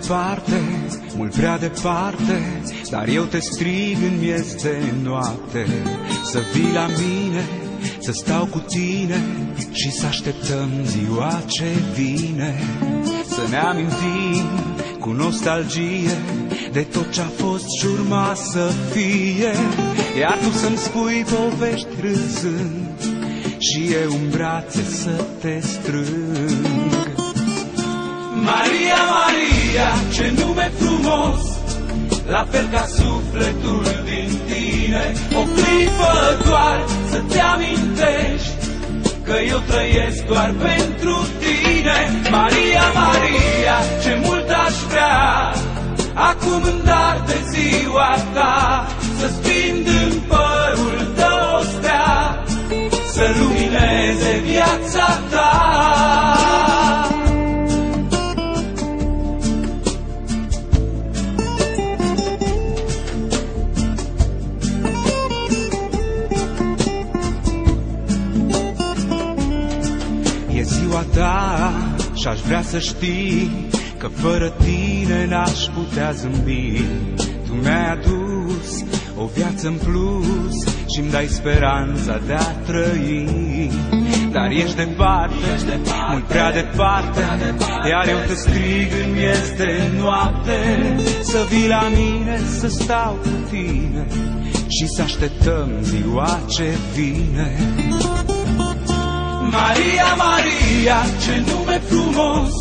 departe, mult prea departe, dar eu te strig în miez de noapte. Să vii la mine, să stau cu tine și să așteptăm ziua ce vine. Să ne amintim cu nostalgie de tot ce-a fost și urma să fie. Iar tu să-mi spui povești râzând și eu în brațe să te strâng. Maria, Maria, ce nume frumos, la fel ca sufletul din tine. O clipă doar să-ți amintești că eu trăiesc doar pentru tine. Maria, Maria, ce mult aș vrea acum în dar de ziua ta să-ți prind în părul tău o stea, să lumineze viața ta. E ziua ta și-aș vrea să știi că fără tine n-aș putea zâmbi. Tu mi-ai adus o viață în plus și-mi dai speranța de a trăi. Dar ești departe, mult prea departe, iar eu te strig în miez de noapte. Să vii la mine, să stau cu tine și să așteptăm ziua ce vine. Maria, Maria, ce nume frumos,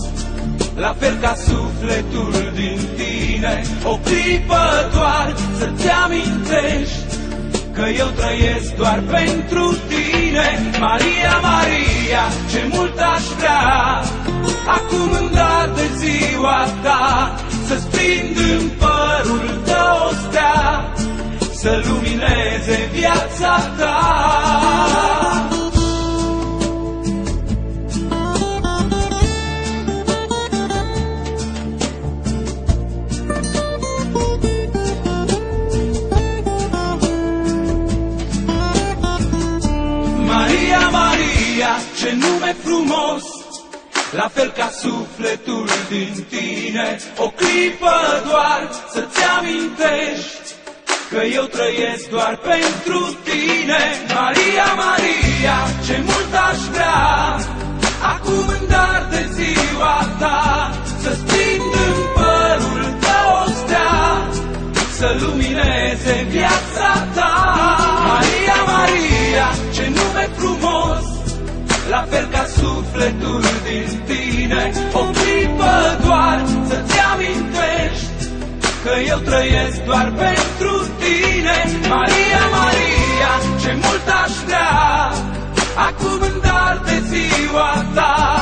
la fel ca sufletul din tine. O clipă doar să-ți amintești că eu trăiesc doar pentru tine. Maria, Maria, ce mult aș vrea acum în dar de ziua ta să-ți prind în părul tău o stea, să lumineze viața ta. Maria, Maria, ce nume frumos, la fel ca sufletul din tine. O clipă doar să-ți amintești că eu trăiesc doar pentru tine. Maria, Maria, ce mult aș vrea acum în dar de ziua ta să-ți prind în părul tău o stea, să lumineze viața ta. Maria, Maria, ce nume frumos, la fel ca sufletul din tine. O clipă doar să-ți amintești că eu trăiesc doar pentru tine. Maria, Maria, ce mult aș vrea acum în dar de ziua ta